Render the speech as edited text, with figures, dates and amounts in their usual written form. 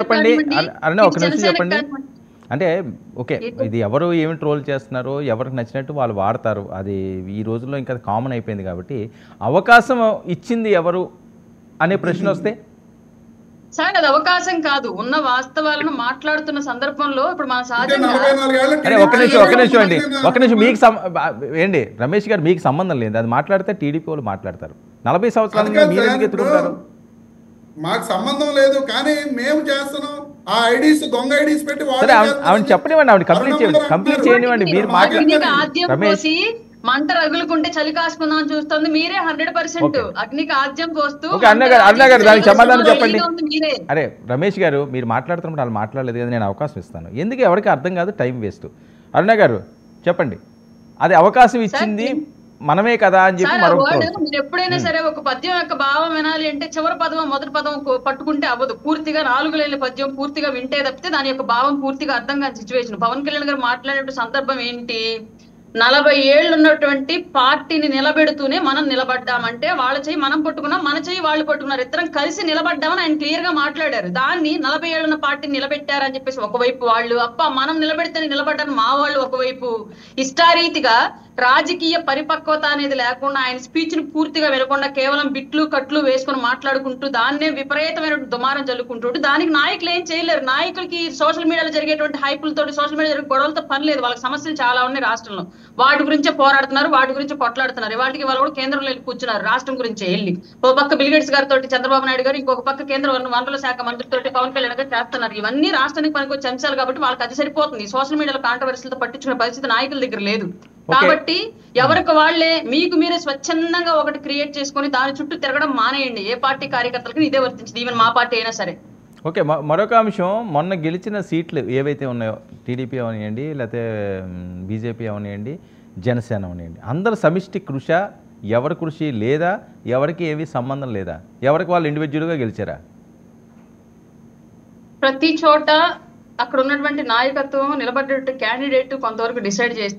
చెప్పండి. అరుణ ఇది ఒక నిమిషం జనసేనకి చెప్పండి. కానివ్వండి. అంటే ఓకే. ఇది ఇది ఎవరు ఏమి ట్రోల్ చేస్తున్నారో, ఎవరికి నచ్చినట్టు వాళ్ళు వాడతారు. అది ఈ రోజుల్లో ఇంకా కామన్ అయిపోయింది కాబట్టి, అవకాశం ఇచ్చింది ఎవరు అనే ప్రశ్నొస్తే? సార్ అది అవకాశం కాదు. ఉన్న వాస్తవాలను మాట్లాడుతున్న సందర్భంలో ఇప్పుడు మన అంటే సహజంగా 44 ఏళ్ల అరే ఒక్క టీడీపీ నిమిషం అండి. ఒక్క నిమిషం మీకు మంత్రిగా ఏండి రమేష్ గారు మీకు సంబంధం లేదు. అది మాట్లాడితే టీడీపీ వాళ్ళు మాట్లాడతారు. 40 సంవత్సరాల అది నుంచి కాదు మీరు సార్, ఎందుకు ఇప్పుడు ఎత్తుకుంటారు? మాకు సంబంధం లేదు, కానీ మేము చేస్తున్నాం. ఆ ఐడీస్ దొంగ ఐడీస్ పెట్టి సరే వాళ్ళే ఆవిడ చేస్తున్నారని చెప్పనివ్వండి, ఆవిడ కంప్లీట్ చేయండి. అరుణమ్మ కంప్లీట్ గారు చేయనివ్వండి. అంటున్నారు. మీరు ఇప్పుడు మాకు మాట్లా అగ్నికి ఆద్యం రమేష్ పోసి మంట రగులుకుంటే చలి కాసుకుందాం అని చూస్తుంది మీరే 100%. ఓకే. అగ్నికి ఆద్యం పోస్తూ ఓకే అరుణ గారు దానికి చలి సమాధానం కాసుకుందాం చెప్పండి. రెడీగా ఉంది మీరే. అరే రమేష్ గారు మీరు మాట్లాడుతున్నప్పుడు వాళ్ళు మాట్లాడలేదు కదా, నేను అవకాశం ఇస్తాను. ఎందుకు ఎవరికి అర్థం కాదు, టైం వేస్ట్. అరుణ గారు చెప్పండి. అది అవకాశం ఇచ్చింది మనమే కదా అని చెప్పి సార్, ఆ మరొక వర్డ్ ట్రోల్. మీరు ఎప్పుడైనా సరే ఒక పద్యం యొక్క భావం వినాలి అంటే చివరి పదం మొదటి పదం పట్టుకుంటే అవ్వదు. పూర్తిగా 4 లైన్ల పద్యం పూర్తిగా వింటే తప్పితే దాని యొక్క భావం పూర్తిగా అర్థం కాని సిచ్యువేషన్. పవన్ కళ్యాణ్ గారు మాట్లాడే సందర్భం ఏంటి? 40 ఏళ్ళు ఉన్నటువంటి పార్టీని నిలబెడుతూనే మనం నిలబడ్డామంటే వాళ్ళ చెయ్యి మనం పట్టుకున్నాం, మన చెయ్యి వాళ్ళు పట్టుకున్నారు, ఇద్దరం కలిసి నిలబడ్డామని ఆయన క్లియర్ గా మాట్లాడారు. దాన్ని 40 ఏళ్ళున్న పార్టీని నిలబెట్టారని చెప్పేసి ఒకవైపు వాళ్ళు, మనం నిలబెడితేనే నిలబడ్డారు మా వాళ్ళు ఒకవైపు ఇష్టారీతిగా రాజకీయ పరిపక్వత అనేది లేకుండా ఆయన స్పీచ్ ని పూర్తిగా వినకుండా కేవలం బిట్లు కట్లు వేసుకొని మాట్లాడుకుంటూ దాన్నే విపరీతమైన దుమారం జల్లుకుంటూ దానికి నాయకులు ఏం చేయలేరు. నాయకులకి సోషల్ మీడియాలో జరిగేటువంటి హైపులతో సోషల్ మీడియా జరిగే గొడవలతో పని లేదు. వాళ్ళకి సమస్యలు చాలా ఉన్నాయి రాష్ట్రంలో, వాటి గురించే పోరాడుతున్నారు, వాటి గురించి కొట్లాడుతున్నారు. వాటికి వాళ్ళు కూడా కేంద్రంలో వెళ్ళి కూర్చున్నారు రాష్ట్రం గురించి వెళ్ళి. ఒక పక్క బిల్గేట్స్ గారితో చంద్రబాబు నాయుడు గారు, ఇంకొక పక్క కేంద్ర వనరుల శాఖ మంత్రితో పవన్ కళ్యాణ్ గారు చేస్తున్నారు. ఇవన్నీ రాష్ట్రానికి పనికొచ్చే అంశాలు కాబట్టి వాళ్ళకి అది సరిపోతుంది. సోషల్ మీడియాలో కాంట్రవర్సీలతో పట్టించుకునే పరిస్థితి నాయకుల దగ్గర లేదు. కాబట్టి ఎవరికి వాళ్లే మీకు మీరే స్వచ్ఛందంగా ఒకటి క్రియేట్ చేసుకొని దాని చుట్టూ తిరగడం మానేయండి. ఏ పార్టీ కార్యకర్తలకి ఇదే వర్తించింది, ఈవెన్ మా పార్టీ అయినా సరే. ఓకే మరొక అంశం, మొన్న గెలిచిన సీట్లు ఏవైతే ఉన్నాయో టీడీపీ అవనివ్వండి, లేకపోతే బీజేపీ అవనివ్వండి, జనసేన అవనివ్వండి, అందరు సమిష్టి కృష, ఎవరి కృషి లేదా, ఎవరికి ఏమీ సంబంధం లేదా, ఎవరికి వాళ్ళు ఇండివిజువల్గా గెలిచారా? ప్రతి చోట అక్కడ ఉన్నటువంటి నాయకత్వం నిలబడ్డ క్యాండిడేట్ కొంతవరకు డిసైడ్ చేస్తే